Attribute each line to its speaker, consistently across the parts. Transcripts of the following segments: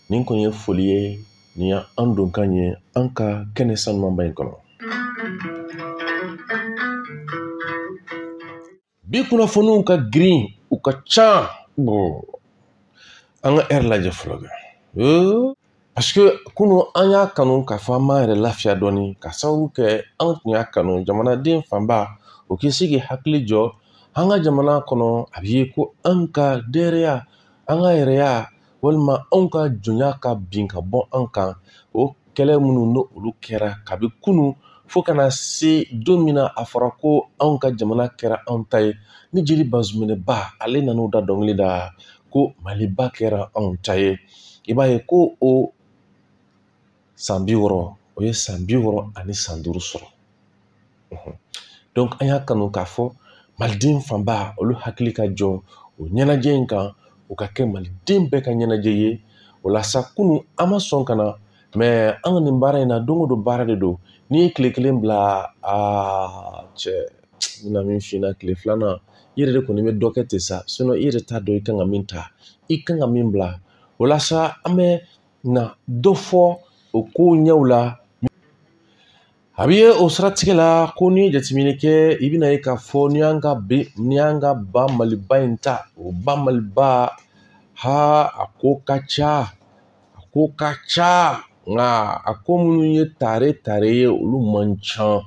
Speaker 1: nin kun ye foli ye nin ya an don kan ye an ka kɛnɛ sanumanba in kɔnɔ. Bi kunnafoniw ka girin u ka ca an ka heure lajɛ fɔlɔ kɛ. Parce que kunu an y'a kanu k'a fɔ an m'an yɛrɛ lafiya dɔɔni ka sababu kɛ an tun y'a kanu jamanaden fanba o k'i se k'i hakili jɔ an ka jamana kɔnɔ a bɛ ye ko an ka dɛrɛya an ka yɛrɛya walima anw ka jɔnya ka bin ka bɔ an kan o kɛlɛ minnu n'olu kɛra kabi kunu fo kana se don min na a fɔra ko anw ka jamana kɛra anw ta ye ni Jeli Bazuminɛba ale nan'o da dɔnkili da ko Maliba kɛra anw ta ye i b'a ye ko o san 60 o ye san 65 sɔrɔ. Donc an y'a kanu k'a fɔ maliden fanba olu hakili ka jɔ o ɲɛnajɛ in kan o ka kɛ maliden bɛɛ ka ɲɛnajɛ ye o la sa kunu an ma sɔn ka na mais an ka nin baara in na don o don baara de don n'i ye tile kelen bila cɛ na min f'i na tile filanan i yɛrɛ de kɔni bɛ dɔ kɛ ten sa sinon i yɛrɛ t'a dɔn i kan ka min ta i kan ka min bila o la sa an bɛ na dɔ fɔ o kow ɲɛw la a bɛ ye o siratigɛ la ko n'i ye jateminɛ kɛ i bɛna ye k'a fɔ n'i y'an ka ba Maliba in ta o ba Maliba a ko ka ca nka a ko minnu ye tare ye olu man ca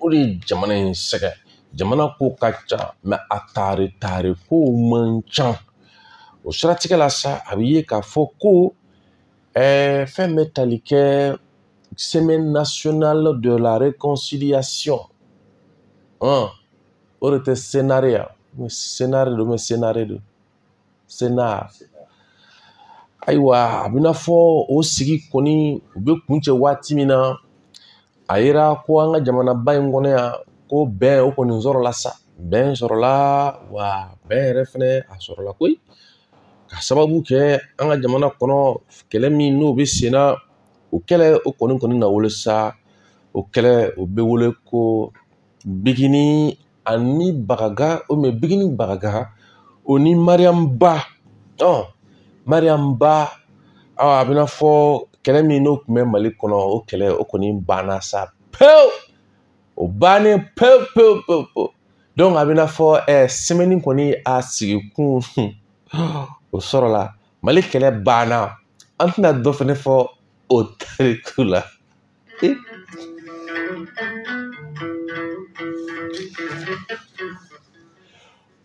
Speaker 1: o de ye jamana in sɛgɛn jamana ko ka ca mais a tare kow man ca o siratigɛ la sa a bɛ ye k'a fɔ ko fɛn bɛ tali kɛ Semaine nationale de la réconciliation o de tɛ senare ya senare don mais senare don senar ayiwa a bɛ n'a fɔ o sigi kɔni u bɛ kuncɛ waati min na a yera ko an ka jamanaba in kɔnɔ yan ko bɛn o kɔni sɔrɔla sa bɛn sɔrɔla wa bɛn yɛrɛ fɛnɛ a sɔrɔla koyi ka sababu kɛ an ka jamana kɔnɔ kɛlɛ min n'o bɛ sen na o kɛlɛ o kɔni na wolo sa o kɛlɛ o bɛ wele ko Bigini ani Bagaga Bigini Bagaga o ni Mariamba Mariamba a bɛ n'a fɔ kɛlɛ min n'o tun bɛ Mali kɔnɔ o kɛlɛ o kɔni banna sa pewu o bannen pewu donc a bɛ n'a fɔ semaine kɔni a sigi kun o sɔrɔla Mali kɛlɛ banna an tɛna dɔ fɛnɛ fɔ o tariku la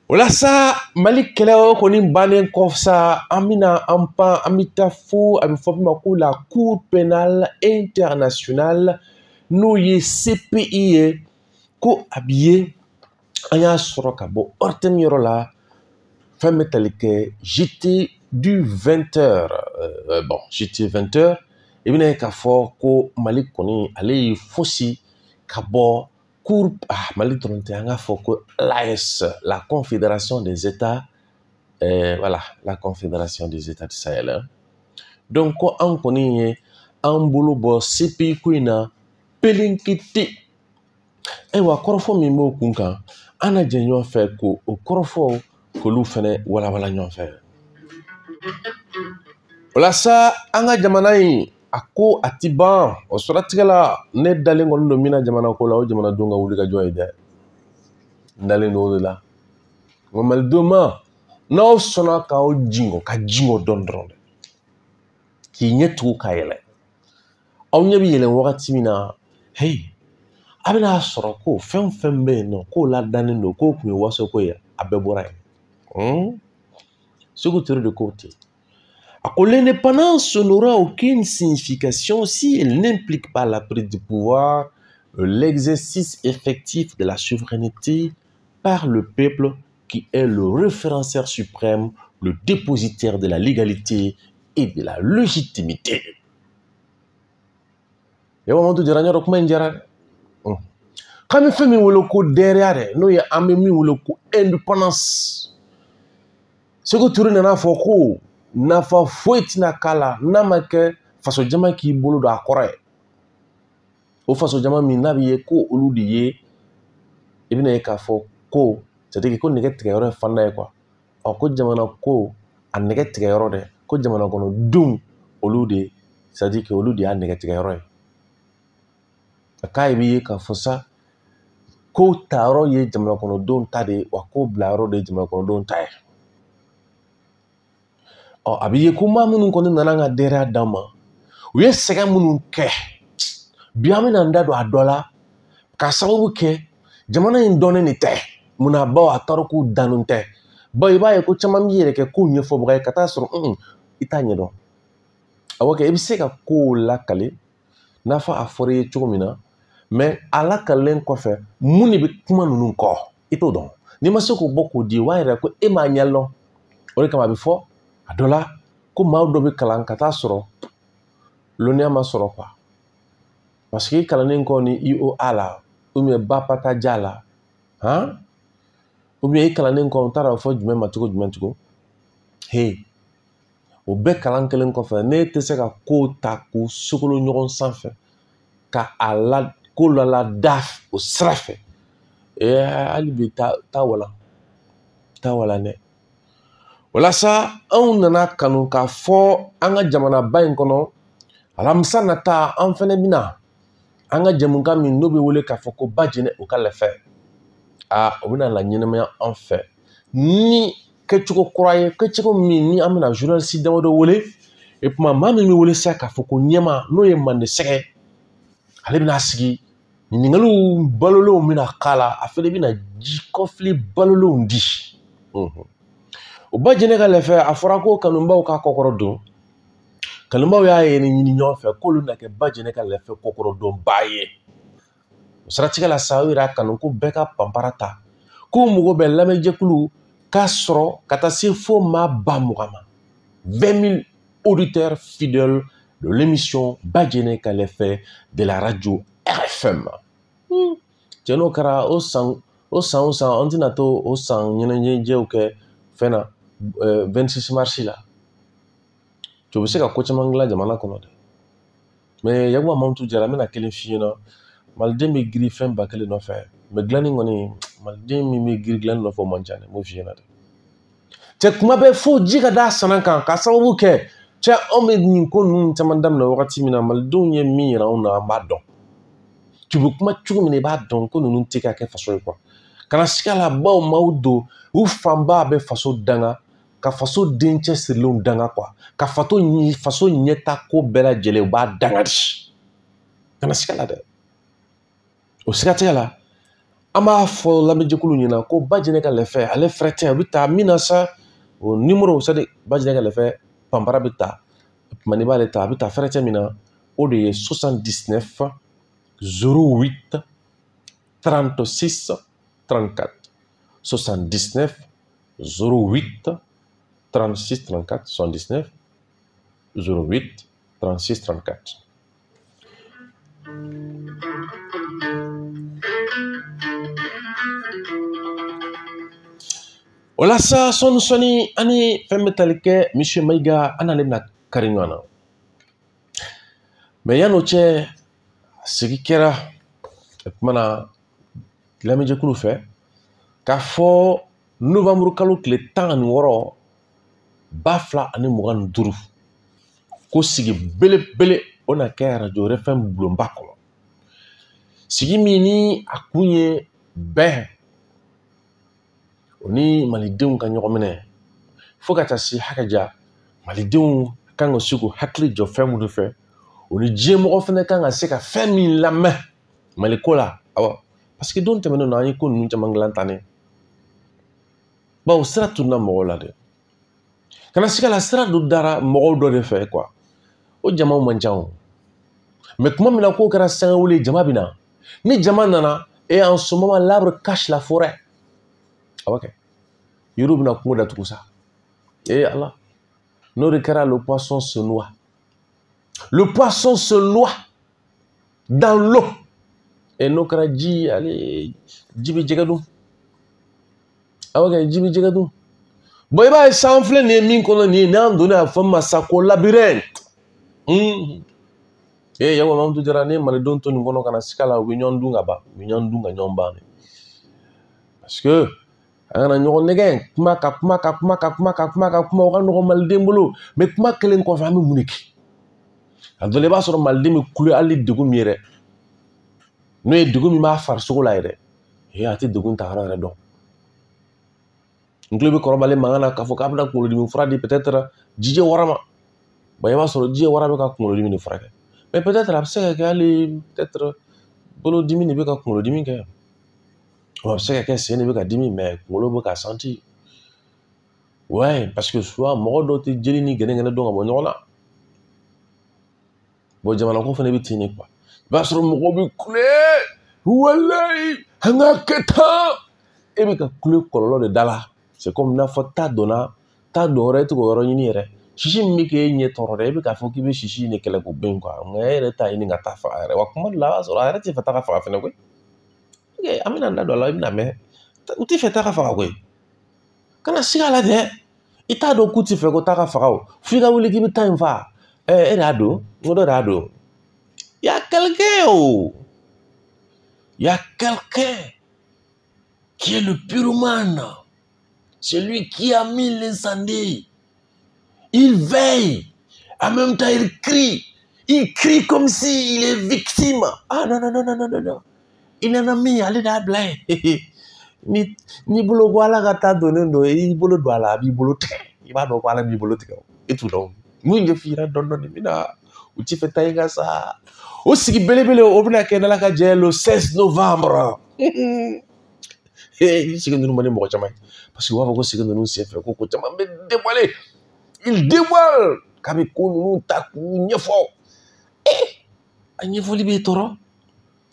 Speaker 1: o la sa Mali kɛlɛ o kɔni bannen kɔ sa an bɛ taa fo a bɛ fɔ min ma ko la Cour pénale internationale n'o ye CPI ye ko a bɛ ye an y'a sɔrɔ ka bɔ ORTM yɔrɔ la fɛn bɛ tali kɛ JT du 20h JT 20h i bɛna ye k'a fɔ ko Mali kɔni ale ye fosi ka bɔ cour Mali dɔrɔn tɛ an k'a fɔ ko l'AES la Confédération des États voilà la Confédération des États du Sahel donc ko an kɔni ye an bolo bɔ CPI ko in na pelenkete ayiwa kɔrɔfɔ min b'o kun kan an na jɛ ɲɔgɔn fɛ ko o kɔrɔfɔ k'olu fɛnɛ walawala ɲɔgɔn fɛ o la sa an ka jamana in a ko a ti ban o siratigɛ la ne dalen kɔni don min na jamana ko la o jamanadenw ka wuli ka jɔ ye dɛ n dalen don o de la nka malidenw ma n'aw sɔnna k'aw jingɔ ka jingɔ dɔɔni dɔrɔn dɛ k'i ɲɛ tugu ka yɛlɛ aw ɲɛ bɛ yɛlɛn wagati min na a bɛna sɔrɔ ko fɛn o fɛn bɛ yen nɔ k'o ladannen don k'o tun ye wasoko ye a bɛɛ bɔra yen Sékou Touré de ko ten l'indépendance n'aura aucune signification si elle n'implique pas la prise du pouvoir, l'exercice effectif de la souveraineté par le peuple qui est le référendaire suprême, le dépositaire de la légalité et de la légitimité. Quand on fait derrière, nous avons indépendance. Sékou Touré nana fɔ ko nafa foyi tɛna k'a la n'a ma kɛ faso jama k'i bolo don a kɔrɔ ye o faso jama min n'a bɛ ye ko olu de ye i bɛna ye k'a fɔ ko c'est-à-dire ko nɛgɛ tigɛyɔrɔ ye fanda ye quoi ko jamana ko a nɛgɛ tigɛyɔrɔ dɛ ko jamana kɔnɔdenw olu de c'est à dire que olu de y'a nɛgɛtigɛyɔrɔ ye a k'a b'i ye k'a fɔ sa ko ta yɔrɔ ye jamana kɔnɔdenw ta de ye wa ko bila yɔrɔ de ye jamana kɔnɔdenw ta ye a b'i ye ko maa minnu kɔni nana an ka denbaya d'an ma u ye sɛgɛn minnu kɛ bi an bɛna n da don a dɔ la k'a sababu kɛ jamana in dɔnnen de tɛ munna baw a t'a k'u dannen tɛ bawo i b'a ye ko caman b'i yɛrɛ kɛ kow ɲɛfɔbaga ye ka taa sɔrɔ i t'a ɲɛdɔn awɔ kɛ i bɛ se ka kow lakale n'a fɔ a fɔra i ye cogo min na mɛ a lakalen kɔfɛ mun de bɛ kuma ninnu kɔ i t'o dɔn n'i ma se k'o bɔ k'o di o b'a yira ko e m'a ɲɛ dɔn o de kama a bɛ fɔ a dɔ la ko maa dɔ bɛ kalan ka taa sɔrɔ lɔnniya ma sɔrɔ parce que i kalannen kɔ ni IOA la ou bien bapataja la ou bien i kalannen kɔ n t'a dɔn fɔ jumɛn ma cogo jumɛn tugun o bɛɛ kalan kelen kɔfɛ ne tɛ se ka kow ta k'u sogolo ɲɔgɔn sanfɛ ka a la ko la da o sira fɛ hali bi t'a walan dɛ walasa anw nana kanu k'a fɔ an ka jamanaba in kɔnɔ alamisa nata an fɛnɛ bɛna an ka jɛmukan min n'o bɛ wele k'a fɔ ko Bajɛnɛ o ka lɛfɛ o bɛna la ɲɛnamaya an fɛ ni kɛcogo kura ye kɛcogo min ni an bɛna journaliste damadɔ wele et puis maa min bɛ wele sisan k'a fɔ ko ɲɛma n'o ye Mande Sɛgɛ ale bɛna sigi ɲininkaliw balolenw bɛna k'a la a fɛnɛ bɛna jikɔfili balolenw di o Bajɛnɛ ka lɛfɛ a fɔra ko kanubaw k'a kɔkɔrɔ don kanubaw y'a ye ni ɲini ɲɔgɔn fɛ k'olu na kɛ Bajɛnɛ ka lɛfɛ kɔkɔrɔ donba ye o siratigɛ la sa o yɛrɛ kanu ko bɛɛ ka panpara ta k'u mago bɛ lamɛnjɛkulu k'a sɔrɔ ka taa se fo maa ba 20 ma 20 000 auditeurs fidèles de l'émission Bajɛnɛ ka lɛfɛ de la radio RFM cɛ n'o kɛra o san an tɛna to o san ɲɛnajɛw kɛ fɛn na 26 mars la cɛ u bɛ se ka ko caman dilan jamana kɔnɔ dɛ mais Yakuba Mamutu Jara n bɛna kelen f'i ɲɛna maliden bɛ giri fɛn ba kelen nɔfɛ mais dilanni kɔni maliden min bɛ giri dilanni nɔfɛ o man ca dɛ n b'o f'i ɲɛna dɛ cɛ kuma bɛɛ fo ji ka da sana kan k'a sababu kɛ cɛ anw bɛ nin ko ninnu caman daminɛ wagati min na malidenw ye min yira anw na an b'a dɔn tu bɛ kuma cogo min na i b'a dɔn ko ninnu tɛ ka kɛ faso ye kana siga la baw maaw don u fanba bɛ faso danga ka faso dencɛ sirilenw danga ka faso ɲɛta ko bɛɛ lajɛlen u b'a danga di kana siga la dɛ o siratigɛ la an b'a fɔ lamɛnjɛkulu ɲɛna ko Bajɛnɛ ka lɛfɛ ale fɛrɛ tɛ a bɛ taa min na sa o numéro c'est à dire Bajɛnɛ ka lɛfɛ panpara bɛ ta tuma n'i b'ale ta a bɛ taa fɛrɛ tɛ min na o de ye 79 08 36 34 79 08 36 34 79 08 36 34 o la sa sɔni ani fɛn bɛ tali kɛ Monsieur Mayiga an n'ale bɛna kari ɲɔgɔn na mais yan'o cɛ sigi kɛra o kumana lamɛnjɛkulu fɛ k'a fɔ novembre kalo tile 16 2025 ko sigi belebele o na kɛ radio RFM bulonba kɔnɔ sigi min ni a kun ye bɛn o ni malidenw ka ɲɔgɔn minɛ fo ka taa se hakɛ ja malidenw kan ka se k'u hakili jɔ fɛn minnu fɛ o ni diɲɛmɔgɔ fana kan ka se ka fɛn min lamɛn maliko la awɔ parce que don tɛmɛnen na an ye ko ninnu caman dilan tan ne bawo sira tununa mɔgɔw la dɛ kana siga la sira dɔ dara mɔgɔw dɔ de fɛ o jamaw man ca o mais tuma min na k'o kɛra sangawuli jama bɛ na ni jama nana et en ce moment l'arbre cache la forêt awɔ kɛ yiriw bɛna kungo datugu sa ala n'o de kɛra le poisson se noie dans l'eau et n'o kɛra ji bɛ jɛgɛ dun awɔ kɛ ji bɛ jɛgɛ dun bon i b'a ye san filɛ nin ye min kɔnɔ nin ye n'an donna a fɔ min ma sa ko labyrinthe Yakuba Mamutu Jara ne ye malidenw to nin kɔnɔ kana siga la u bɛ ɲɔgɔn dun ka ban u bɛ ɲɔgɔn dun ka ɲɔgɔn ban parce que an kana ɲɔgɔn nɛgɛn kuma o ka nɔgɔn maliden bolo mais kuma kelen kɔfɛ an bɛ mun de kɛ a dɔ la i b'a sɔrɔ maliden bɛ kule hali degun min yɛrɛ n'o ye degun min b'a farisogo la yɛrɛ a tɛ degun ta yɔrɔ yɛrɛ dɔn n tulo bɛ kɔrɔbalen mankan na k'a fɔ k'a bɛna kunkolodimi fura di peut-être jijɛ wara ma i b'a sɔrɔ jijɛ wara bɛ ka kunkolodimi de furakɛ mais peut-être a bɛ se ka kɛ hali peut-être bolodimi de bɛ ka kunkolodimi kɛ a bɛ se ka kɛ sen de bɛ ka dimi mais kunkolo bɛ ka sentir ouais parce que souvent mɔgɔ dɔw tɛ jeli ni gɛnɛgɛnɛ dɔn ka bɔ ɲɔgɔn na bon jamana ko fana bɛ ten de quoi i b'a sɔrɔ mɔgɔw bɛ kule walayi an ka kɛ tan e bɛ ka kule kɔlɔlɔ de da la c'est comme n'a fɔ ta donna ta dɔn wɛrɛ e tɛ k'o yɔrɔ ɲini yɛrɛ sisi min bɛ k'e ɲɛ tɔɔrɔ dɛ e bɛ k'a fɔ k'i bɛ sisi in de kɛlɛ k'o bɛn quoi nka e yɛrɛ t'a ɲini ka taa faga yɛrɛ wa kuma dɔ la a b'a sɔrɔ a yɛrɛ tɛ fɛ ta ka faga fɛnɛ koyi an bɛna n da don a la i bɛna mɛn u tɛ fɛ ta ka faga koyi kana siga a la dɛ i t'a dɔn k'u tɛ fɛ ko ta ka faga o f'i ka wuli k'i bɛ taa in faga e de y'a don n ko dɔ de y'a don il y a quelqu'un oh il y a quelqu'un qui est le pyromane. Celui qui a mis l'incendie. Il veille. En même temps, il crie. Il crie comme s'il est victime. Ah non, non, non, non, non, non, non. Il en a mis, allez là, blague. Ni bolo wala gata donen do, i bolo do ala, bi bolo te. I ba do wala bi bolo te. Et tout donc. Mun je fira don don mina. U ti feta inga sa. O sigi belebele o bina ke na ka je le 16 novembre. Sigi nunu mani mɔgɔ caman parce que u b'a fɔ ko sigi nunu senfɛ ko caman bɛ dévoiler il dévoile k'a bɛ ko nunu ta k'u ɲɛfɔ a ɲɛfɔli b'e tɔɔrɔ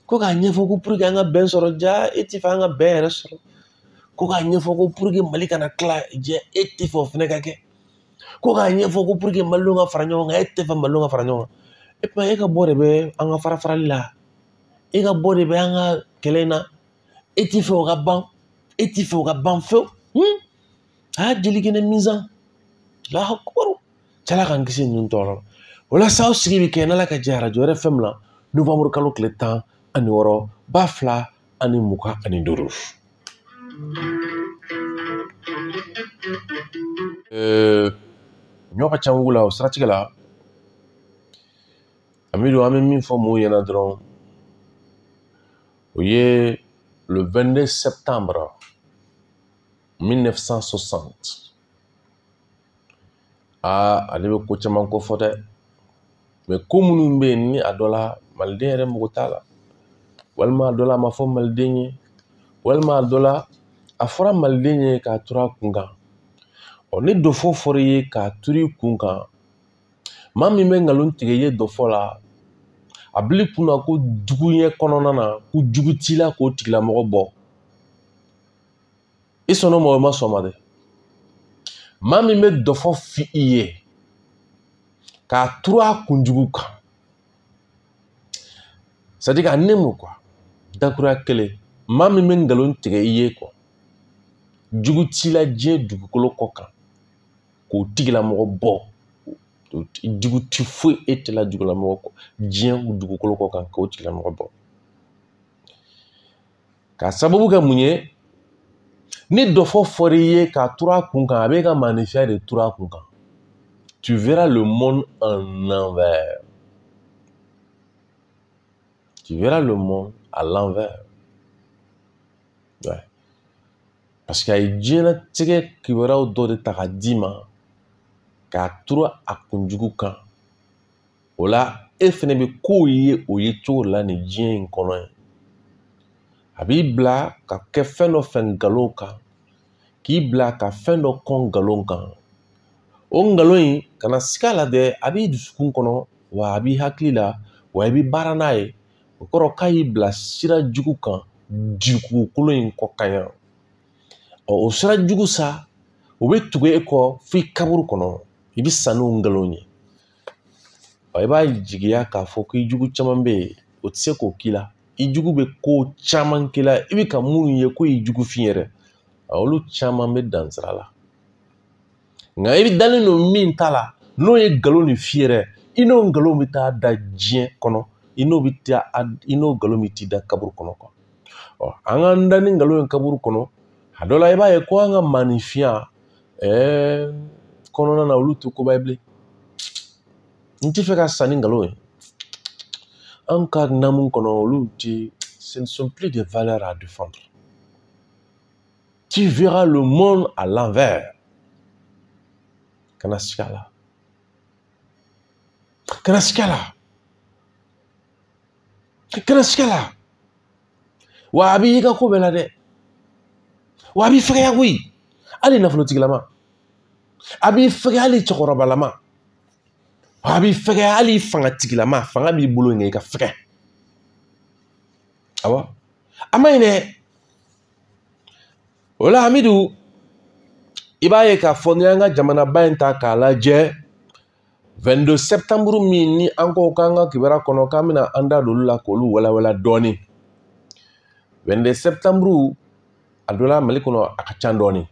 Speaker 1: ko k'a ɲɛfɔ ko pour que an ka bɛn sɔrɔ ja e tɛ fɛ an ka bɛn yɛrɛ sɔrɔ ko k'a ɲɛfɔ ko pour que Mali kana tila jɛ e tɛ fɛ o fana ka kɛ ko k'a ɲɛfɔ ko pour que malidenw ka fara ɲɔgɔn kan e tɛ fɛ malidenw ka fara ɲɔgɔn kan et puis e ka bɔ de bɛ an ka fara farali la e ka bɔ de bɛ an ka kɛlɛ in na e tɛ fɛ o ka ban e tɛ fɛ o ka ban fewu a y'a jeli kɛnɛ minsan lahakubaru cɛla k'an kisi ninnu tɔɔrɔ o la sa aw sigi bɛ kɛ n'ala ka jɛ arajo wɛrɛ fɛn min na novembre kalo tile 16 2025 ɲɔ ka ca wugu la o siratigɛ la amidu an bɛ min fɔ mɔgɔw ɲɛna dɔrɔn o ye le 22 septembre 1960 ale bɛ ko caman kofɔ dɛ mais ko minnu bɛ yen ni a dɔ la maliden yɛrɛ mago t'a la walima a dɔ la a ma fɔ maliden ye walima a dɔ la a fɔra maliden ye k'a turu a kun kan ni dɔfɔ fɔra i ye k'a turu i kun kan maa min bɛ nkalon tigɛ i ye dɔfɔ la a bili kunna ko jugu ɲɛ kɔnɔna na ko jugu t'i la k'o tigilamɔgɔ bɔ i sɔnna ma o ma sɔn ma dɛ maa min bɛ dɔfɔ fi i ye k'a turu a kunjugu kan c'est à dire a nemu quoi dakuruya kelen maa min bɛ nkalon tigɛ i ye quoi jugu t'i la diɲɛ dugukolo kɔ kan k'o tigilamɔgɔ bɔ jugu ti foyi e tɛ la jugulamɔgɔ kɔ diɲɛ dugukolo kɔ kan k'o tigilamɔgɔ bɔ k'a sababu kɛ mun ye ni dɔfɔ fɔra i ye k'a turu a kun kan a bɛ ka maanifinya de turu a kun kan tu verras le monde en envers tu verras le monde à l'envers ouais. Parce que a ye diɲɛlatigɛ kibaruyaw dɔ de ta ka d'i ma k'a turu a kunjugu kan o la e fɛnɛ bɛ kow ye o ye cogo la nin diɲɛ in kɔnɔ ye a b'i bila ka kɛ fɛn dɔ fɛ nkalon kan k'i bila ka fɛn dɔ kɔn nkalon kan o nkalon in kana siga la dɛ a b'i dusukun kɔnɔ wa a b'i hakili la wa i bɛ baara n'a ye o kɔrɔ k'a y'i bila sira jugu kan dugukolo in kɔ kan yan o sira jugu sa o bɛ tugu e kɔ f'i kaburu kɔnɔ i bɛ sa n'o nkalon ye i b'a jigiya k'a fɔ k'i jugu caman bɛ yen o tɛ se k'o k'i la i jugu bɛ ko caman k'i la i bɛ ka minnu ye ko i jugu f'i yɛrɛ olu caman bɛ dan sira la nka i bɛ dalen don min ta la n'o ye nkalon de f'i yɛrɛ i n'o nkalon bɛ taa da diɲɛ kɔnɔ i n'o nkalon bɛ t'i da kaburu kɔnɔ an k'an da ni nkalon ye kaburu kɔnɔ a dɔ la i b'a ye ko an ka maanifinya kɔnɔna na olu tɛ koba ye bilen n tɛ fɛ ka sa ni nkalon ye an ka namu kɔnɔ olu tɛ ce ne sont plus des valeurs à défendre. Tu verras le monde à l'envers. Kana sikala. Kana sikala. Kana sikala. Wa a b'i y'i ka ko bɛɛ la dɛ. Wa a b'i fɛgɛya koyi. Hali nafolotigilama. A b'i fɛgɛya hali cɛkɔrɔbalama. Wa a b'i fɛgɛya hali fangatigilama. Fanga b'i bolo nka i ka fɛgɛ. Awɔ. A ma ɲi dɛ. O la Hamidu, i b'a ye k'a fɔ n'i y'an ka jamanaba in ta k'a lajɛ 22 septembre min ni an ko k'an ka kibaruya kɔnɔ k'an bɛna an da d'olu la k'olu walawala dɔɔni. 22 septembre a dɔ la Mali kɔnɔ a ka ca dɔɔni.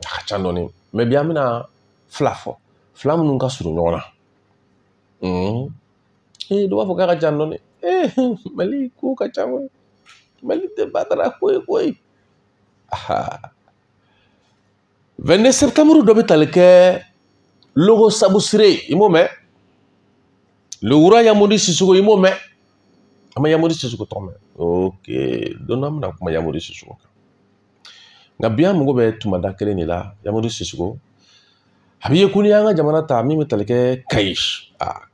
Speaker 1: A ka ca dɔɔni. Mais bi an bɛna fila fɔ. Fila minnu ka surun ɲɔgɔn na. Dɔ b'a fɔ k'a ka ca dɔɔni. Mali ko ka ca koyi. Mali tɛ batara koyi. 22 septembre dɔ bɛ tali kɛ Logo Sabu Sire, i m'o mɛn? Le Wura Yamuri Sissoco, i m'o mɛn? An ma Yamuri Sissoco tɔgɔ mɛn? Ok, don dɔ an bɛna kuma Yamuri Sissoco kan. Nka bi an mago bɛ tumada kelen de la, Yamuri Sissoco. A b'i ye ko n'i y'an ka jamana ta min bɛ tali kɛ Kayi.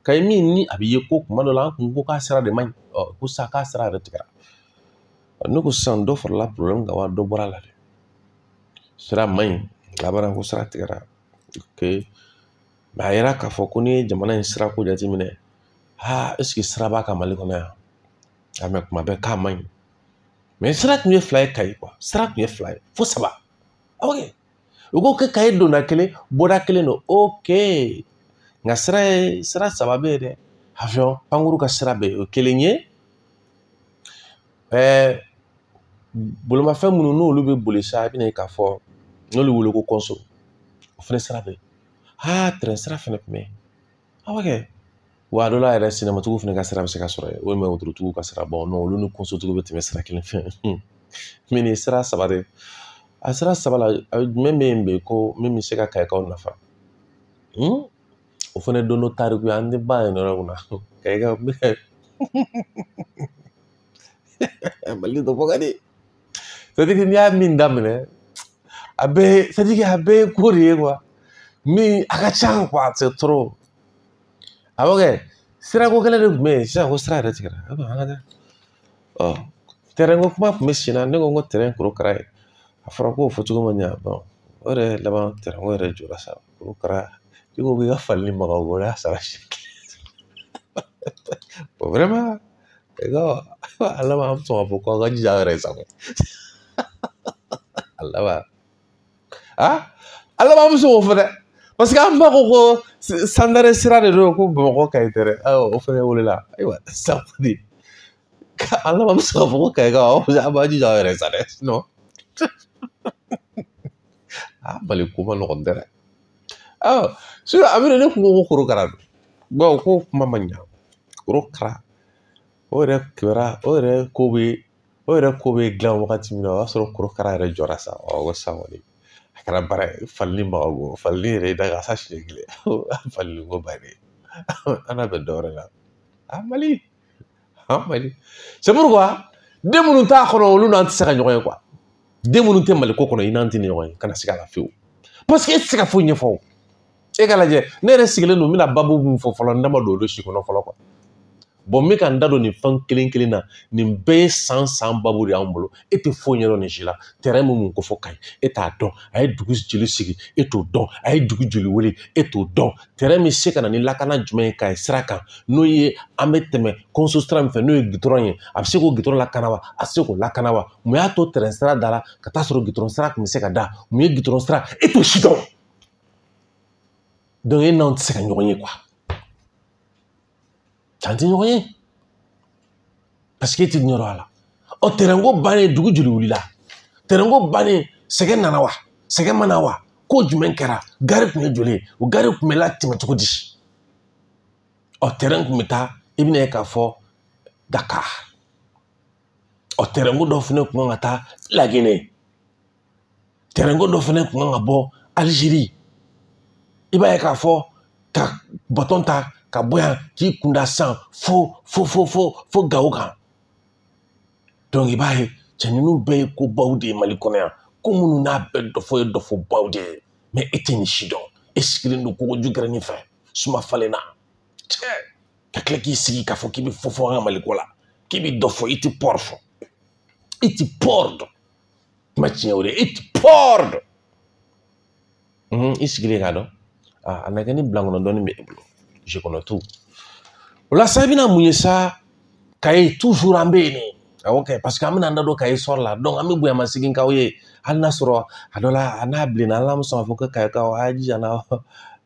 Speaker 1: Kayi min ni a b'i ye ko kuma dɔ la an kun ko k'a sira de man ɲi. Ko sa k'a sira yɛrɛ tigɛra. Ne ko sisan dɔ farala problème kan wa dɔ bɔra la dɛ. Sira man ɲi, laban ko sira tigɛra. Ok. Mais a yira k'a fɔ ko n'i ye jamana in sira ko jateminɛ, est-ce que sira b'a ka Mali kɔnɔ yan? Mais kuma bɛɛ k'a man ɲi. Mais sira tun ye fila ye Kayi quoi. Sira tun ye fila ye, fo saba. Ok. U ko kɛ Kayi donna kelen, bɔda kelen don. Ok. Nka sira saba bɛ yen dɛ. Avion, pankuru ka sira bɛ yen, o kelen ye. Bolimafɛn minnu n'olu bɛ boli sa, i bɛna ye k'a fɔ n'olu wele ko Konso. O fana sira bɛ yen. Train sira fana tun bɛ yen. Ok. Wa a dɔ la yɛrɛ sinamatigiw fana ka sira bɛ se ka sɔrɔ yen. Walima wotorotigiw ka sira. Bon non, olu ni Konsotigiw bɛ tɛmɛ sira kelen fɛ. Mais nin sira saba de. A sira saba la, jumɛn bɛ yen bɛ ko min bɛ se ka Kayikaw nafa? O fana don dɔ tariku ye an tɛ ban yen yɔrɔ kunna. Kayikaw bɛ Mali dɔ fɔ ka di. C'est-à-dire que n'i y'a min daminɛ, c'est-à-dire que a bɛɛ ye ko de ye quoi. Min a ka ca quoi, c'est trop. Awɔ kɛ, sirako kelen de tun bɛ yen, sisan ko sira yɛrɛ tigɛra. An ka taa. Terrain ko kuma tun bɛ sen na, ne ko terrain Korokara ye. A fɔra k'o fɔcogo ma ɲɛ. Bon, o yɛrɛ laban terrain ko yɛrɛ jɔra sa. Korokara, i ko k'i ka falili maga o y'a sara Bon, vraiment, a laban an bɛ sɔn k'a fɔ k'aw ka jija aw yɛrɛ ye sa. A laban. A laban an bɛ sɔn k'o fɔ dɛ. Parce que an ba ko sandare sira de don ko Bamakɔ Kayi tɛ dɛ. O fana welela. Ayiwa, sisan kɔni, a laban bɛ sɔn k'a fɔ ko Kayikaw an b'a jija aw yɛrɛ ye sa dɛ. Sinon, Mali ko ma nɔgɔn tɛ dɛ. Sinon a bɛ ne kun ko Korokara don. Bon, ko kuma ma ɲa. Korokara, o yɛrɛ ko bɛ dilan wagati min na, o y'a sɔrɔ Korokara yɛrɛ jɔra sa. Ko sisan kɔni, a kɛra baara ye. Falili maga bɔ. Falili yɛrɛ da ka sa siɲɛ kelen. Falili ko bannen. An n'a bɛ dɔ wɛrɛ la. Mali. C'est pourquoi den minnu t'a kɔnɔ olu n'an tɛ se ka ɲɔgɔn ye quoi. Den minnu tɛ Mali ko kɔnɔ i n'an tɛ ni ɲɔgɔn ye. Kana siga la fiyewu. Parce que e tɛ se ka foyi ɲɛfɔ. E ka lajɛ, ne yɛrɛ sigilen don n bɛna babu min fɔ fɔlɔ n da ma don olu si kɔnɔ fɔlɔ quoi. Bon, n bɛ ka n da don nin fɛn kelen kelen na, nin bɛɛ ye san babu de y'anw bolo. E tɛ foyi ɲɛdɔn nin si la. Terrain min ko fɔ Kayi, e t'a dɔn. A ye dugu joli sigi, e t'o dɔn. A ye dugu joli wele, e t'o dɔn. Terrain min se ka na ni lakana jumɛn ye Kayi sira kan, n'o ye an bɛ tɛmɛ Konso sira min fɛ, n'o ye goudron ye, a bɛ se k'o goudron lakana wa? A tɛ se k'o lakana wa? Mun y'a to terrain sira da la ka taa sɔrɔ goudron sira tun bɛ se ka da? Mun ye goudron sira? E t'o si dɔn. Donc e n'anw tɛ se ka ɲɔgɔn ye quoi. T'an tɛ ɲɔgɔn ye. Parce que e tɛ ɲɛdɔn a la. Terrain ko bannen dugu joli wulila? Terrain ko bannen sɛgɛn nana wa? Sɛgɛn ma na wa? Ko jumɛn kɛra? Gari tun ye joli ye? O gari tun bɛ latɛmɛ cogo di? Terrain tun bɛ taa, i bɛna ye k'a fɔ Dakar. Terrain ko dɔ fana tun kan ka taa Laginɛ. Terrain ko dɔ fana tun kan ka bɔ Algérie. I b'a ye k'a fɔ ka bɔtɔn ta ka bɔ yan k'i kunda san fo Gawo kan. Donc i b'a ye cɛ ninnu bɛɛ ye kobaw de ye Mali kɔnɔ yan, ko minnu n'a bɛɛ dɔfɔ ye dɔfɔbaw de ye, mais e tɛ nin si dɔn, e sigilen don kogoju gɛrɛnin fɛ suma falen na, cɛ ka tila k'i sigi k'a fɔ k'i bɛ fɔ an ka Maliko la, k'i bɛ dɔ fɔ i tɛ pɔr fɔ, i tɛ pɔr dɔn, kuma tiɲɛ o de ye, i tɛ pɔr dɔn. I sigilen k'a dɔn, a na kɛ ni bilankɔnɔ dɔɔnin bɛ e bolo, je connais tout. O la sa i bɛna mun ye sa, Kaye toujours an bɛ yen de. Ok, parce que an bɛna an da don Kaye sɔrɔ la, donc an bɛ bonya masegin k'aw ye, hali n'a sɔrɔ a dɔ la a n'a bilenna, hali n'a ma sɔn k'a fɔ ko Kaye kaw a jija n'a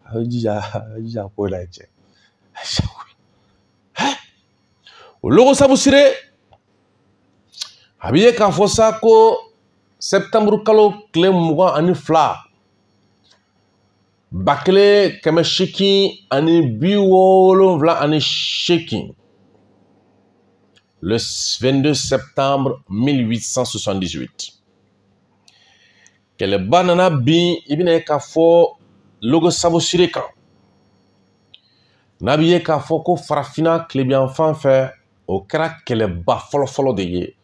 Speaker 1: a jija ko la cɛ. O Logo Sabu Sire a bɛ ye k'a fɔ sa ko septembre kalo tile 22 1878 le 22 septembre 1878 kɛlɛba nana bin i bɛna ye k'a fɔ Logo Sabu Sire kan n'a bɛ ye k'a fɔ ko farafinna tilebiyanfan fɛ o kɛra kɛlɛba fɔlɔfɔlɔ de ye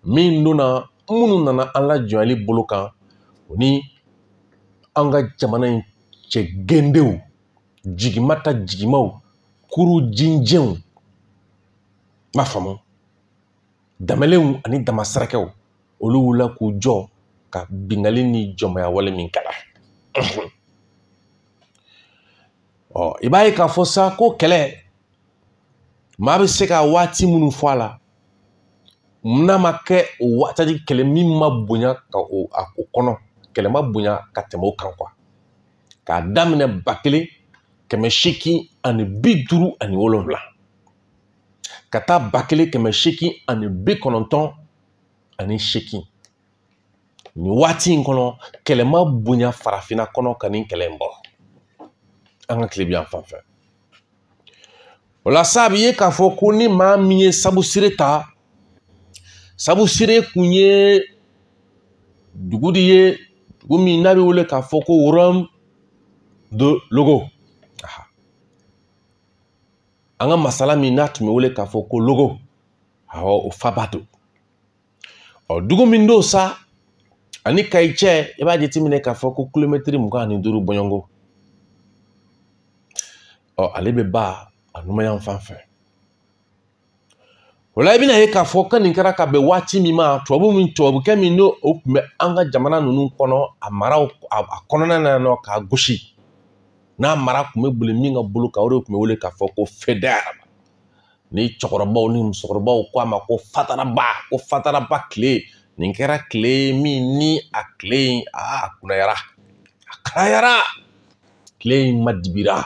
Speaker 1: min donna minnu nana an lajɔnyali bolo kan o ni an ka jamana in cɛ gendew jigimata jigimaw kuru jinjɛnw m'a faamu damalenw ani damasarakɛw olu wulila k'u jɔ ka bingali ni jɔnmaya wale min kɛla i b'a ye k'a fɔ sa ko kɛlɛ maa bɛ se ka waati minnu fɔ a la n'a ma kɛ o waati kɛlɛ min ma bonya ka o kɔnɔ kɛlɛ ma bonya ka tɛmɛ o kan k'a daminɛ 1857 ka taa 1898 nin waati in kɔnɔ kɛlɛ ma bonya farafinna kɔnɔ ka nin kɛlɛ in bɔ an ka tilebiyan fan fɛ o la sa a bɛ ye k'a fɔ ko ni maa min ye Sabu Sire ta Sabu Sire kun ye dugu de ye dugu min n'a bɛ wele k'a fɔ ko Royaume de Logo an ka masala min n'a tun bɛ wele k'a fɔ ko Logo o faba don dugu min don sa ani Kayi cɛ i b'a jateminɛ k'a fɔ ko kilomɛtiri 25 bɔɲɔngo ale bɛ ba a numanyan fan fɛ o la i bɛna ye k'a fɔ ko nin kɛra ka bɛn waati min ma tubabukɛ min n'o tun bɛ an ka jamana ninnu kɔnɔ a maraw a kɔnɔna na nɔ k'a gosi n'a mara tun bɛ boli min ka bolo kan o de tun bɛ wele k'a fɔ ko Faidherbe ni cɛkɔrɔbaw ni musokɔrɔbaw ko a ma ko Fataraba tile nin kɛra tile min ni a tile in a kunnayara a kalayara tile in ma dibira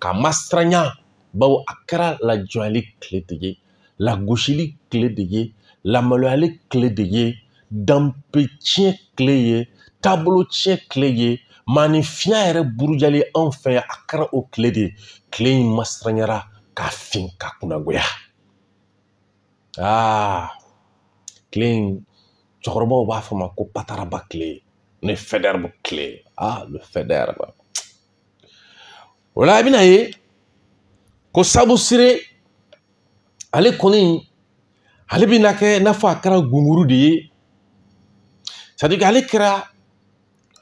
Speaker 1: k'a masiranya bawo a kɛra lajɔnyali tile de ye lagosili tile de ye lamaloyali tile de ye danpe tiɲɛ tile ye taabolo tiɲɛ tile ye maanifinya yɛrɛ burujali anw fɛ yan a kɛra o tile de ye tile in masiranyara k'a fin ka kunnagoya tile in cɛkɔrɔbaw b'a fɔ ma ko Fataraba tile ne Faidherbe tile le Faidherbe o la i bɛna ye ko Sabu Sire ale kɔni ale bɛna kɛ n'a fɔ a kɛra gunguru de ye c'est à dire que ale kɛra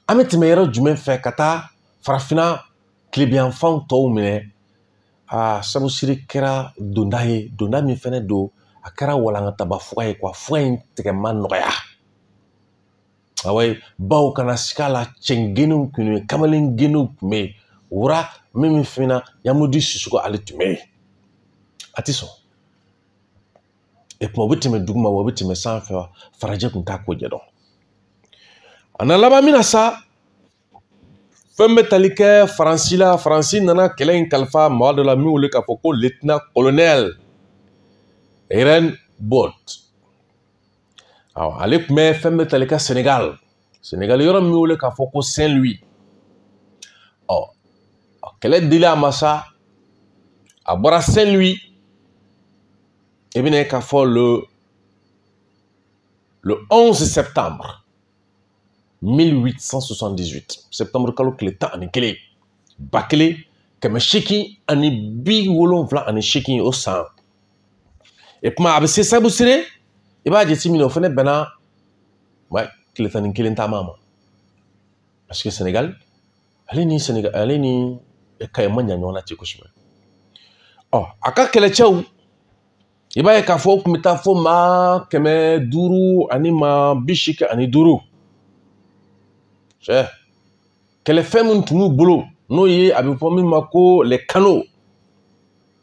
Speaker 1: an bɛ tɛmɛ yɔrɔ jumɛn fɛ ka taa farafinna tilebiyanfanw tɔw minɛ Sabu Sire kɛra donda ye donda min fɛnɛ don a kɛra walankataba fuga ye fuga in tigɛma nɔgɔya baw kana siga la cɛngeninw tun bɛ yen kamalengeninw tun bɛ yen wura min finna Yamudi Sisoko ale tun bɛ yen a tɛ sɔn et puis o bɛ tɛmɛ duguma wa o bɛ tɛmɛ sanfɛ wa farajɛ tun t'a ko ɲɛdɔn a na laban min na sa fɛn bɛ tali kɛ Faransi la Faransi nana kɛlɛ in kalifa maa dɔ la min wele k'a fɔ ko lieutenant colonel Ehrenburg ale tun bɛ fɛn bɛ tali kɛ Senegal yɔrɔ min wele k'a fɔ ko Saint-Louis kɛlɛ dili a ma sa a bɔra Saint-Louis i bɛna ye k'a fɔ le 11 septembre 1878 septembre kalo tile 11 800 ani 70 ani 8 o san et kuma a bɛ se sabu sire i b'a jateminɛ o fana bɛnna tile 11 taama ma parce que Sénégal ale ni Kayi ma ɲa ɲɔgɔn na ten kosɛbɛ a ka kɛlɛcɛw i b'a ye k'a fɔ o tun bɛ taa fo maa 500 ani maa 85 kɛlɛfɛn min tun b'u bolo n'o ye a bɛ fɔ min ma ko les canaux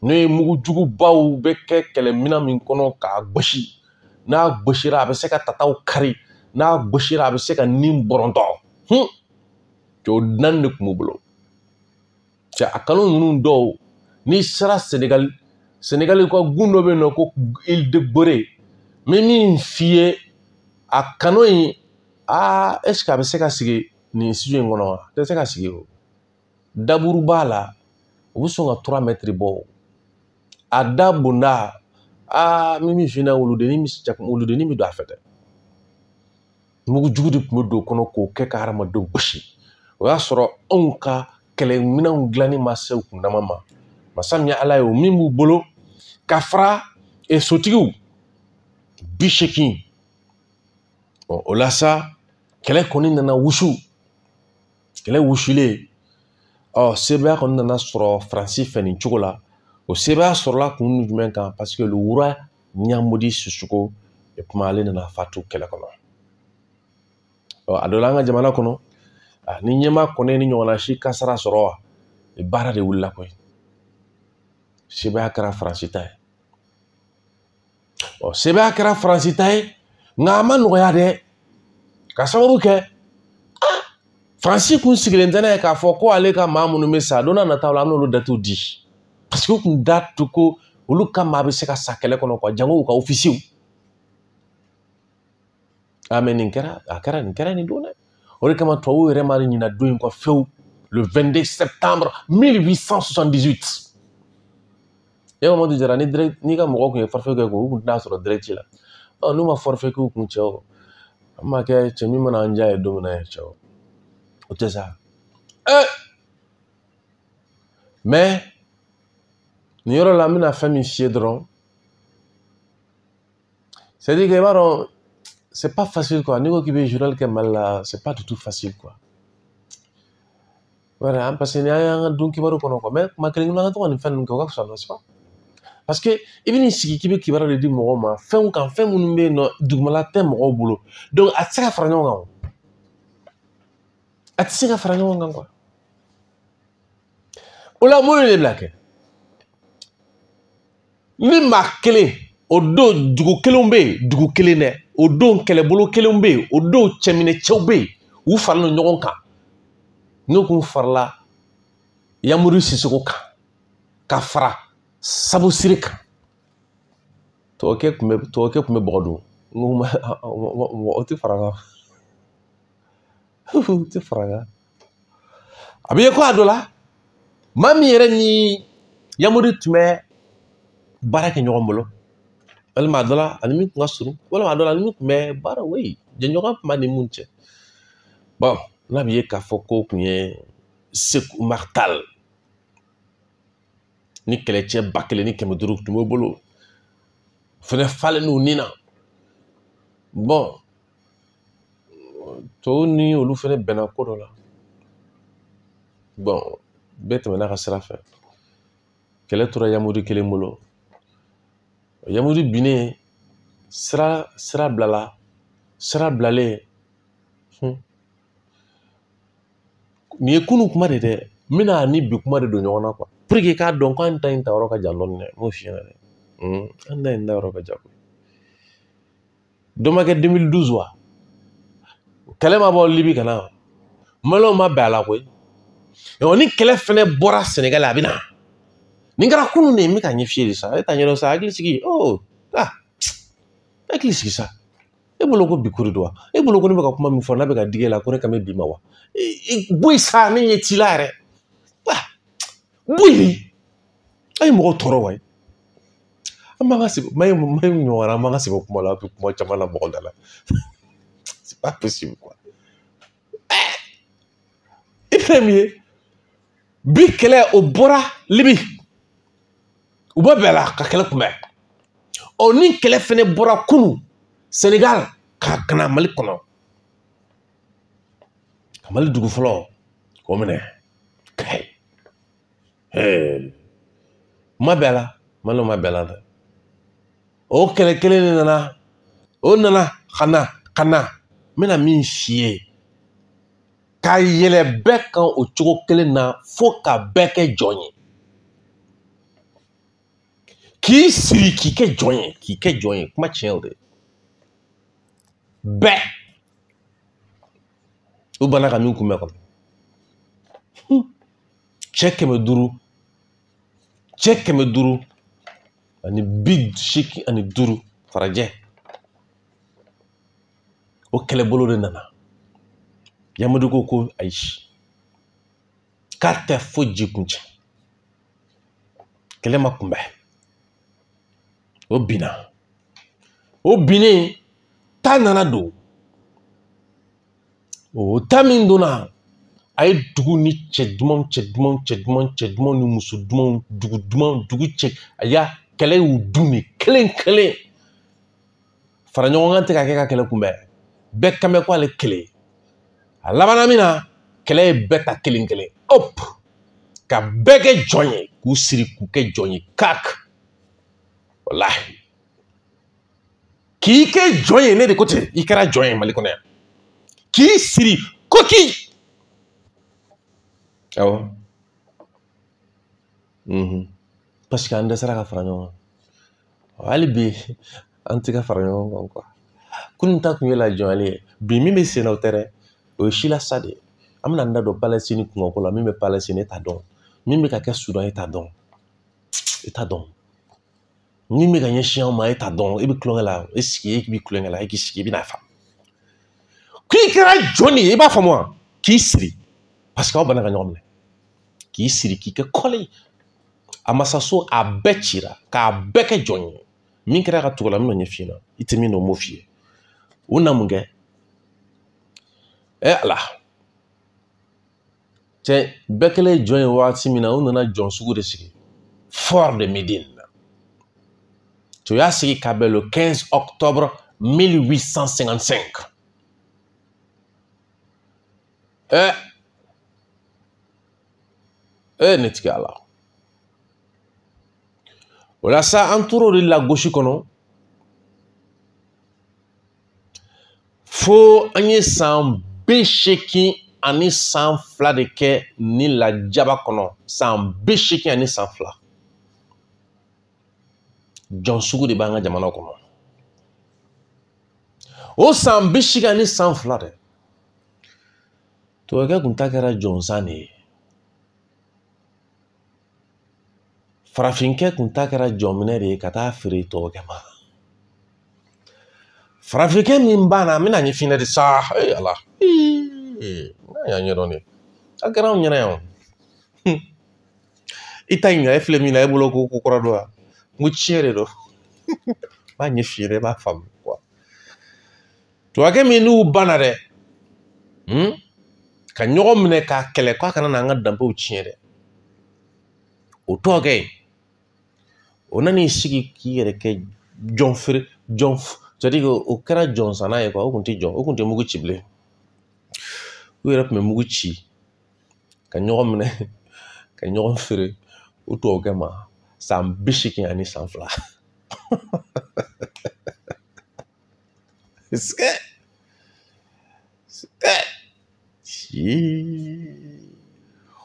Speaker 1: n'o ye mugujugubaw bɛ kɛ kɛlɛminɛn min kɔnɔ k'a gosi n'a gosira a bɛ se ka tataw kari n'a gosira a bɛ se ka nin bɔrɔntɔ cɛw 4 de tun b'u bolo a kanu ninnu dɔw n'i sera Sénégal ka gun dɔ bɛ yen nɔ ko Île de Gorée n bɛ min f'i ye a kanu in est-ce que a bɛ se ka sigi nin studio in kɔnɔ wa a tɛ se ka sigi o daburu b'a la u bɛ sɔn ka 3 mètres bɔ a da bonda min min f'i ɲɛna wuludenin bɛ don a fɛ dɛ mugujugu de tun bɛ don o kɔnɔ k'o kɛ ka hadamadenw gosi o y'a sɔrɔ anw ka kɛlɛminɛnw dilanni ma se u kundama ma masa min ye Ala ye o min b'u bolo ka fara sotigiw 80 o la sa kɛlɛ kɔni nana wusu kɛlɛ wusulen sebaya kɔni nana sɔrɔ Faransi fɛ nin cogo la o sebaya sɔrɔla kun jumɛn kan parce que le roi Ɲamodi Sisoko kuma ale nana fatu kɛlɛ kɔnɔ a dɔ la an ka jamana kɔnɔ ni ɲɛma kɔnɛ ni ɲɔgɔnna si kasara sɔrɔ wa baara de wulila koyi sebaya kɛra Faransi ta ye sebaya kɛra Faransi ta ye nka a ma nɔgɔya dɛ ka sababu kɛ Faransi kun sigilen tɛ n'a ye k'a fɔ ko ale ka maa minnu bɛ sa don n'a nataw la an n'olu datuw di parce que u kun da tu ko olu ka maa bɛ se ka sa kɛlɛ kɔnɔ quoi jango u ka ofisiw mais nin kɛra nin don dɛ o de kama tubabuw yɛrɛ ma ɲina don in kɔ fewu le 22 septembre 1878 Mamadu Jara n'i ka mɔgɔ kun ye forfait kɛ u kun tɛna sɔrɔ direct la n'u ma forfait k'u kun cɛ an ma kɛ cɛ min mana an diya ye don min na ye cɛ o tɛ sa mais nin yɔrɔ la n bɛna fɛn min f'i ye dɔrɔn c'est à dire que i b'a dɔn c'est pas facile quoi n'i ko k'i bɛ journal kɛ Mali la c'est pas du tout facile quoi voilà parce que ni an y'an ka dun kibaru kɔnɔ quoi mais kuma kelen kelen an ka to ka nin fɛn ninnu kɛ o ka fisa n'est-ce pas parce que i bɛ nin sigi k'i bɛ kibaru de di mɔgɔw ma fɛnw kan fɛn minnu bɛ yen nɔ dugumala tɛ mɔgɔw bolo donc a tɛ se ka fara ɲɔgɔn kan o a tɛ se ka fara ɲɔgɔn kan quoi o la mun de bila kɛ ni maa kelen o don dugu kelenw bɛ yen dugu kelen dɛ o don kɛlɛbolo kelenw bɛ yen o don cɛminɛcɛw bɛ yen u faralen don ɲɔgɔn kan n'u kun farala Yamuri Sisoko kan ka fara Sabu Sire kan tɔgɔkɛ kun bɛ bɔgɔ don o tɛ fara kan o tɛ fara kan a bɛ ye ko a dɔ la maa min yɛrɛ ni Yamuri tun bɛ baara kɛ ɲɔgɔn bolo walima a dɔ la ani min tun ka surun walima a dɔ la ani min tun bɛ baara jɛɲɔgɔn tun b'a ni mun cɛ bon n'a bɛ ye k'a fɔ ko tun ye Seku Umaru ni kɛlɛcɛ 1500 tun b'o bolo fɛnɛ falen n'u nin na bon tɔw ni olu fɛnɛ bɛnna ko dɔ la bon bɛɛ tɛmɛna ka sira fɛ kɛlɛ tora Yamuri kelen bolo Yamuri binnen sira bilalen nin ye kunun kuma de dɛ n bɛna ni bi kuma de don ɲɔgɔn na quoi pour que k'a dɔn k'an ta in ta yɔrɔ ka jan dɔɔnin dɛ n b'o f'i ɲɛna dɛ an ta in ta yɔrɔ ka jan koyi dɔ ma kɛ 2012 wa kɛlɛ ma bɔ Libi ka na Maliyɛnw ma bɛn a la koyi ni kɛlɛ fɛnɛ bɔra Sénégal a bɛ na nin kɛra kunun de ye n bɛ ka ɲɛ f'i ye de sa e t'a ɲɛdɔn sa hakili sigi hakili sigi sa e bolo ko bi ko de don wa e bolo ko ne bɛ ka kuma min fɔ n'a bɛ ka digi e la ko ne kan bɛ bi ma wa bɔ yen sa ne ɲɛ t'i la yɛrɛ bɔ yen a ye mɔgɔw tɔɔrɔ wa an b'an ka sɛbɛn ɲɔgɔnna an b'an ka sɛbɛn kuma la a bɛ kuma caman la mɔgɔ da la c'est pas possible quoi i fɛn min ye bi kɛlɛ o bɔra Libi u bɛ bɛɛ la ka kɛlɛ kunbɛn ɔ ni kɛlɛ fɛnɛ bɔra kunu Senegal ka kana Mali kɔnɔ ka Mali dugu fɔlɔ k'o minɛ kayi ma bɛɛ la Mali ma bɛɛ la dɛ o kɛlɛ kelen de nana o nana ka na n bɛna min f'i ye ka yɛlɛ bɛɛ kan o cogo kelen na fo ka bɛɛ kɛ jɔn ye k'i siri k'i kɛ jɔn ye kuma tiɲɛ o de bɛɛ u banna ka min kunbɛn kɔnɔ cɛ 500 ani 85 farajɛ o kɛlɛbolo de nana Yamadu ko ayi k'a tɛ fo jikun cɛ kɛlɛ ma kunbɛn o binnen ta nana don o ta min donna a ye dugu ni cɛ duman ni muso duman dugu cɛ a y'a kɛlɛ y'u dun ni kelen fara ɲɔgɔn kan tɛ ka kɛ ka kɛlɛ kunbɛn bɛɛ kan bɛ ko ale kelen a labanna min na kɛlɛ ye bɛɛ ta kelen hop ka bɛɛ kɛ jɔn ye k'u siri k'u kɛ jɔn ye kak walahi k'i kɛ jɔn ye ne de ko ten i kɛra jɔn ye Mali kɔnɔ yan k'i siri koki awɔ parce que an dɛsɛra ka fara ɲɔgɔn kan hali bi an tɛ ka fara ɲɔgɔn kan quoi kunun ta kun ye lajɔnyali ye bi min bɛ sen na o tɛ dɛ o ye sila sa de ye an bɛna n da don Palestine kungoko la min bɛ Palestine e t'a dɔn min bɛ ka kɛ Sudan e t'a dɔn min bɛ ka ɲɛsin anw ma e t'a dɔn e bɛ kulonkɛ la e sigi e bɛ kulonkɛ la e k'i sigi i bɛna faamu k'i kɛra jɔn de ye i b'a faamu wa k'i siri parce que aw banna ka ɲɔgɔn minɛ k'i siri k'i kɛ kɔli a masaso a bɛɛ cira k'a bɛɛ kɛ jɔn ye min kɛra ka tugu la min ɲɛ f'i ɲɛna i tɛ min dɔn n b'o f'i ye u na mun kɛ Ala cɛ bɛɛ kɛlen jɔn ye waati min na u nana jɔn sugu de sigi Fort de Médine tu y'a sigi ka bɛn le 15 octobre 1855 ne tigi Ala o la sa an tora o de lagosi kɔnɔ fo an ye san 82 de kɛ ni lajaba kɔnɔ san 82 jɔn sugu de b'an ka jamana kɔnɔ o san 82 dɛ tubabukɛ kun ta kɛra jɔnsan de ye farafinkɛ kun ta kɛra jɔnminɛ de ye ka taa feere tubabukɛ ma farafinkɛ min banna n bɛna ɲɛfin de sa Ala n'a y'a ɲɛdɔn de a kɛra anw ɲɛna yan i ta ɲininka e filɛ min na e bolo ko kɔrɔ dɔ wa n ko tiɲɛ de don n b'a ɲɛfin dɛ i b'a faamu tubabukɛ min n'u banna dɛ ka ɲɔgɔn minɛ k'a kɛlɛ k'a kana n'an ka danbew tiɲɛ dɛ o tɔgɔkɛ o nan'i sigi k'i yɛrɛ kɛ jɔn feere c'est-à-dire que o kɛra jɔnsanna ye quoi o kun tɛ mugu ci bilen u yɛrɛ tun bɛ mugu ci ka ɲɔgɔn minɛ ka ɲɔgɔn feere o tubabukɛ ma san 82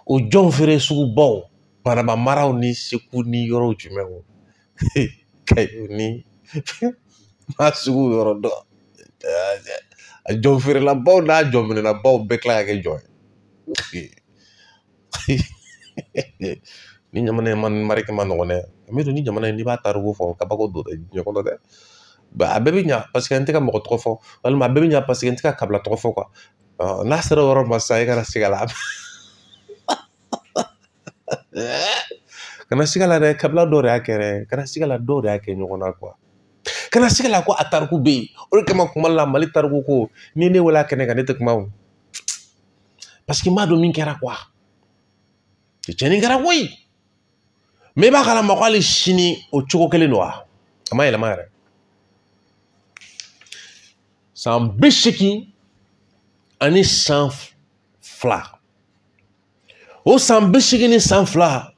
Speaker 1: o jɔn feere sugubaw Banaba maraw ni Segu ni yɔrɔw jumɛnw Kayo ni maa sugu yɔrɔ dɔn a jɔn feerelabaw n'a jɔn minɛlabaw bɛɛ tila ka kɛ jɔn ye ni jamana in marike ma nɔgɔn dɛ mais ni jamana in n'i b'a tariku fɔ kabako don dɛ diɲɛ kɔnɔ dɛ a bɛɛ bɛ ɲa parce que n tɛ ka mɔgɔ tɔgɔ fɔ walima a bɛɛ bɛ ɲa parce que n tɛ ka kabila tɔgɔ fɔ quoi n'a sera o yɔrɔ ma sisan e kana siga la kana siga la dɛ kabila dɔw de y'a kɛ dɛ kana siga la dɔw de y'a kɛ ɲɔgɔn na quoi kana siga la ko a tariku bɛ yen o de kama kuma la Mali tariku ko ni ne wele a kɛnɛ kan ne tɛ kuma o parce que n b'a dɔn min kɛra quoi cɛnni kɛra koyi mais i b'a kalama ko hali sini o cogo kelen don wa a ma yɛlɛma yɛrɛ san 80 ani san 2 o san 80 ni san 2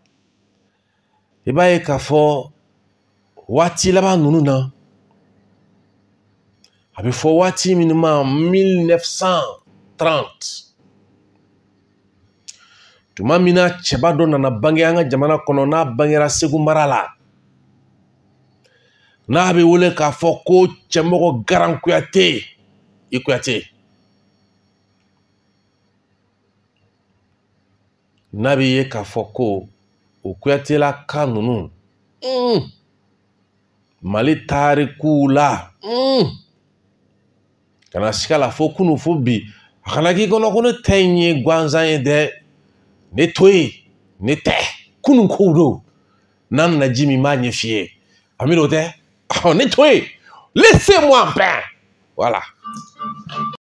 Speaker 1: i b'a ye k'a fɔ waati laban ninnu na a bɛ fɔ waati minnu ma 1930 tuma min na cɛba dɔ nana bange an ka jamana kɔnɔ n'a bangera Segu mara la n'a bɛ wele k'a fɔ ko cɛmɔgɔ Garan Kuyate i Kuyate n'a bɛ ye k'a fɔ ko o Kuyatela kan ninnu Mali tarikuw la kana siga la fo kunu fo bi a kana k'i kɔnɔ ko ne ta in ye gansan ye dɛ ne to yen ne tɛ kunun kow don n'an nana ji min b'a ɲɛ f'i ye Ami o tɛ ne to yen laissez-moi en paix voilà